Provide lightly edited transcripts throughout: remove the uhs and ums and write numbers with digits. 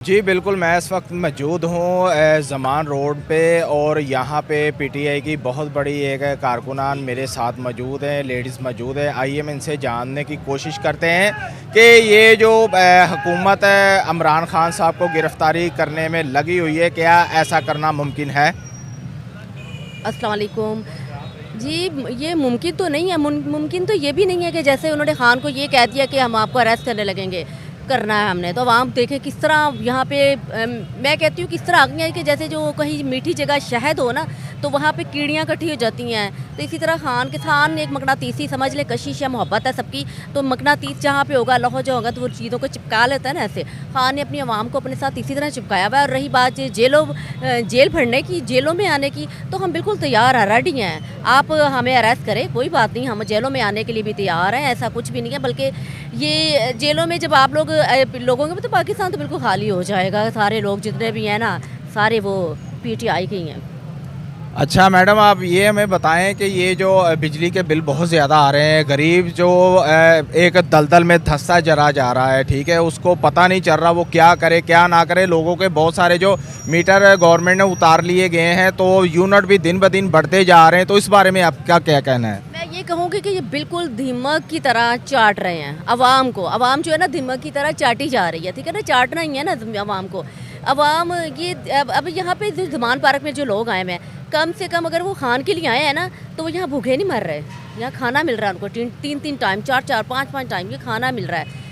जी बिल्कुल, मैं इस वक्त मौजूद हूँ ज़मान रोड पे और यहाँ पे पीटीआई की बहुत बड़ी एक कारकुनान मेरे साथ मौजूद हैं, लेडीज़ मौजूद है। आइए हम इनसे जानने की कोशिश करते हैं कि ये जो हुकूमत इमरान खान साहब को गिरफ़्तारी करने में लगी हुई है, क्या ऐसा करना मुमकिन है? अस्सलाम वालेकुम। जी, ये मुमकिन तो नहीं है। मुमकिन तो ये भी नहीं है कि जैसे उन्होंने खान को ये कह दिया कि हम आपको अरेस्ट करने लगेंगे, करना है हमने। तो आवाम देखें किस तरह यहाँ पे मैं कहती हूँ किस तरह आ गई है कि जैसे जो कहीं मीठी जगह शहद हो ना, तो वहाँ पे कीड़ियाँ इकट्ठी हो जाती हैं। तो इसी तरह खान के खान एक मकनातीसी समझ ले, कशिश है, मोहब्बत है सबकी। तो मकनातीस जहाँ पे होगा, लौह जो होगा, तो वो चीज़ों को चिपका लेता है ना। ऐसे खान ने अपनी आवाम को अपने साथ इसी तरह चिपकाया हुआ है। और रही बात जेल भरने की, जेलों में आने की, तो हम बिल्कुल तैयार हैं, रेडी हैं। आप हमें अरेस्ट करें, कोई बात नहीं, हम जेलों में आने के लिए भी तैयार हैं। ऐसा कुछ भी नहीं है। बल्कि ये जेलों में जब आप लोगों के, तो पाकिस्तान तो बिल्कुल खाली हो जाएगा। सारे लोग जितने भी हैं ना, सारे वो पीटीआई के ही हैं। अच्छा मैडम, आप ये हमें बताएं कि ये जो बिजली के बिल बहुत ज़्यादा आ रहे हैं, गरीब जो एक दलदल में धंसा जरा जा रहा है, ठीक है, उसको पता नहीं चल रहा वो क्या करे क्या ना करे। लोगों के बहुत सारे जो मीटर गवर्नमेंट ने उतार लिए गए हैं, तो यूनिट भी दिन ब दिन बढ़ते जा रहे हैं। तो इस बारे में आपका क्या कहना है? मैं ये कहूँगी कि ये बिल्कुल दीमक की तरह चाट रहे हैं अवाम को। अवाम जो है ना, दीमक की तरह चाटी जा रही है, ठीक है ना, चाटना ही है ना अवाम को। अवाम ये अब यहाँ पे जो ज़मान पार्क में जो लोग आए हैं, कम से कम अगर वो खान के लिए आए हैं ना, तो वो यहाँ भूखे नहीं मर रहे। यहाँ खाना मिल रहा है उनको, तीन टाइम, चार पाँच टाइम ये खाना मिल रहा है।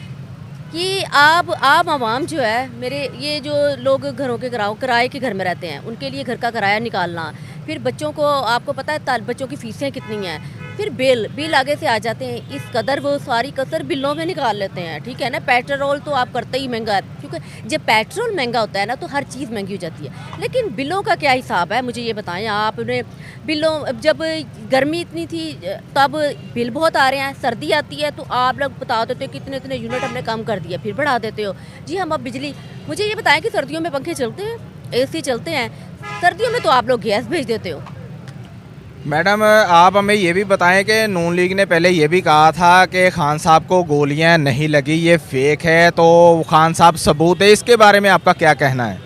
कि आप आम आवाम जो है, मेरे ये जो लोग घरों के किराए के घर में रहते हैं, उनके लिए घर का किराया निकालना, फिर बच्चों को, आपको पता है बच्चों की फ़ीसें कितनी हैं, फिर बिल आगे से आ जाते हैं। इस कदर वो सारी कसर बिलों में निकाल लेते हैं, ठीक है ना। पेट्रोल तो आप करते ही महंगा है, क्योंकि जब पेट्रोल महंगा होता है ना, तो हर चीज़ महंगी हो जाती है। लेकिन बिलों का क्या हिसाब है, मुझे ये बताएं आपने। बिलों, जब गर्मी इतनी थी तब बिल बहुत आ रहे हैं, सर्दी आती है तो आप लोग बता देते हो कितने इतने यूनिट हमने कम कर दिया, फिर बढ़ा देते हो। जी हम अब बिजली, मुझे ये बताएं कि सर्दियों में पंखे चलते हैं, एसी चलते हैं, सर्दियों में तो आप लोग गैस भेज देते हो। मैडम, आप हमें ये भी बताएं कि नून लीग ने पहले ये भी कहा था कि खान साहब को गोलियां नहीं लगी, ये फेक है, तो खान साहब सबूत है, इसके बारे में आपका क्या कहना है?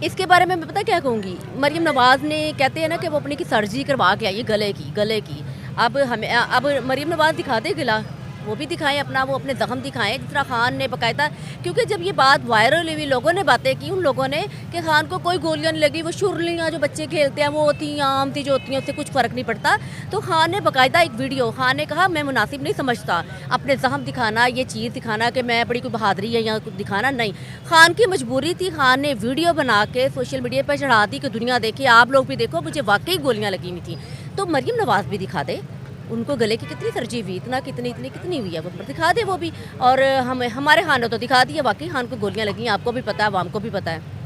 इसके बारे में मैं पता क्या कहूँगी। मरीम नवाज़ ने, कहते हैं ना कि वो अपनी की सर्जरी करवा के आई गले की। अब मरीम नवाज़ दिखा दे गला, वो भी दिखाएं अपना, वो अपने ज़ख्म दिखाएं, जिस तरह खान ने बकायदा। क्योंकि जब ये बात वायरल हुई, लोगों ने बातें की, उन लोगों ने कि खान को कोई गोलियां नहीं लगी, वो शुरलियाँ जो बच्चे खेलते हैं वो होती आम थी, जो होती हैं उससे कुछ फ़र्क नहीं पड़ता। तो खान ने बकायदा एक वीडियो, खान ने कहा मैं मुनासिब नहीं समझता अपने ज़ख्म दिखाना, ये चीज़ दिखाना कि मैं बड़ी कोई बहादरी है या कुछ दिखाना नहीं। खान की मजबूरी थी, खान ने वीडियो बना के सोशल मीडिया पर चढ़ा दी कि दुनिया देखिए, आप लोग भी देखो, मुझे वाकई गोलियाँ लगी हुई थी। तो मरीम नवाज़ भी दिखा दे उनको गले की कितनी सर्जरी हुई, कितनी हुई है, वो दिखा दे वो भी। और हमारे खान ने तो दिखा दिया, वाकई खान को गोलियां लगी हैं, आपको भी पता है, आवाम को भी पता है।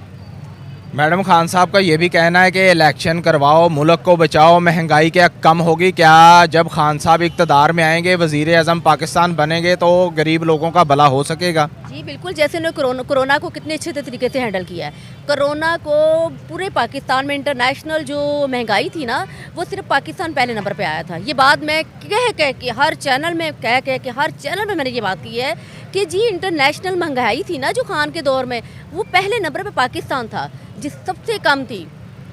मैडम, खान साहब का ये भी कहना है कि इलेक्शन करवाओ, मुल्क को बचाओ, महंगाई क्या कम होगी? क्या जब खान साहब इक़्तिदार में आएंगे, वज़ीर आज़म पाकिस्तान बनेंगे, तो गरीब लोगों का भला हो सकेगा? जी बिल्कुल, जैसे उन्होंने कोरोना को कितने अच्छे तरीके से हैंडल किया है। कोरोना को पूरे पाकिस्तान में, इंटरनेशनल जो महंगाई थी ना, वो सिर्फ पाकिस्तान पहले नंबर पे आया था। ये बात मैं कह के हर चैनल में हर चैनल में मैंने ये बात की है कि जी इंटरनेशनल महंगाई थी ना जो खान के दौर में, वो पहले नंबर पे पाकिस्तान था, जिस सबसे कम थी,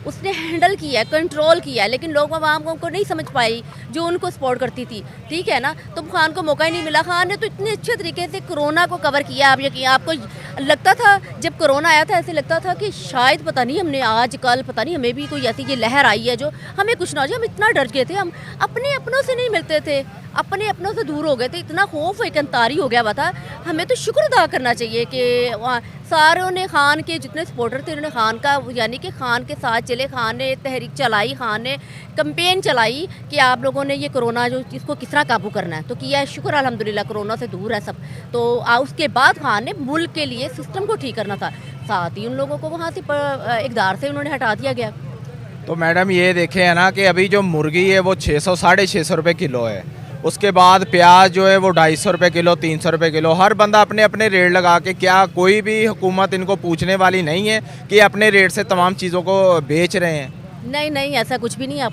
उसने हैंडल किया है, कंट्रोल किया है। लेकिन लोग आवाम को नहीं समझ पाई जो उनको सपोर्ट करती थी, ठीक है ना। तो खान को मौका ही नहीं मिला। खान ने तो इतने अच्छे तरीके से कोरोना को कवर किया। आप यकीन, आपको लगता था जब कोरोना आया था, ऐसे लगता था कि शायद पता नहीं हमने आज कल पता नहीं हमें भी कोई ऐसी ये लहर आई है जो हमें कुछ ना हो जाए। हम इतना डर गए थे, हम अपने अपनों से नहीं मिलते थे, अपने अपनों से दूर हो गए थे, इतना खौफ एक अंतारी हो गया हुआ था। हमें तो शुक्र अदा करना चाहिए कि सारों ने, खान के जितने सपोर्टर थे, उन्होंने खान का, यानी कि खान के साथ चले। खान ने तहरीक चलाई, खान ने कैंपेन चलाई कि आप लोगों ने ये कोरोना जो इसको किस तरह काबू करना है, तो किया है। शुक्र अल्हम्दुलिल्लाह, कोरोना से दूर है सब। तो उसके बाद खान ने मुल्क के लिए सिस्टम को ठीक करना था, साथ ही उन लोगों को वहाँ से इक़्तिदार से उन्होंने हटा दिया गया। तो मैडम ये देखें है ना कि अभी जो मुर्गी है वो 600 साढ़े 600 रुपये किलो है, उसके बाद प्याज जो है वो 250 रुपये किलो, 300 रुपये किलो। हर बंदा अपने अपने रेट लगा के, क्या कोई भी हुकूमत इनको पूछने वाली नहीं है कि अपने रेट से तमाम चीज़ों को बेच रहे हैं? नहीं, ऐसा कुछ भी नहीं है।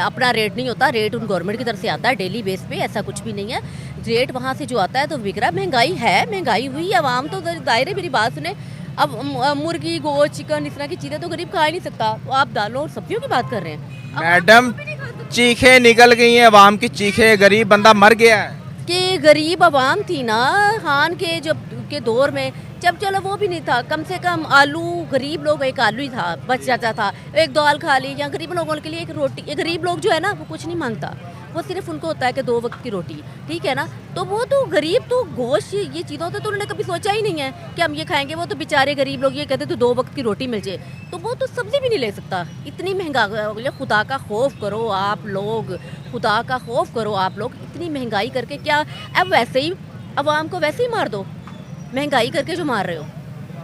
अपना रेट नहीं होता, रेट उन गवर्नमेंट की तरफ से आता है डेली बेस पे, ऐसा कुछ भी नहीं है। रेट वहाँ से जो आता है तो बिक रहा है। महंगाई है, महंगाई हुई, आवाम तो दायरे, मेरी बात सुने, अब मुर्गी गोश्त चिकन इस तरह की चीज़ें तो गरीब खा ही नहीं सकता, तो आप दालों और सब्जियों की बात कर रहे हैं। अब मैडम आप भी नहीं खा सकते। चीखे निकल गई हैं, अवाम की चीखे, गरीब बंदा मर गया है। कि गरीब आवाम थी ना खान के जब के दौर में, जब चलो वो भी नहीं था, कम से कम आलू, गरीब लोग एक आलू ही था, बच जाता था, एक दाल खा ली, या गरीब लोगों के लिए एक रोटी। ये गरीब लोग जो है ना वो कुछ नहीं मांगता, वो सिर्फ उनको होता है कि 2 वक्त की रोटी, ठीक है ना। तो वो तो गरीब तो गोश्त ये चीज़ों तो उन्होंने कभी सोचा ही नहीं है कि हम ये खाएंगे। वो तो बेचारे गरीब लोग ये कहते तो 2 वक्त की रोटी मिल जाए, तो वो तो सब्जी भी नहीं ले सकता। इतनी महंगा हो गया, खुदा का खौफ करो आप लोग, खुदा का खौफ करो आप लोग। इतनी महंगाई करके क्या, अब वैसे ही अवाम को वैसे ही मार दो, महंगाई करके जो मार रहे हो।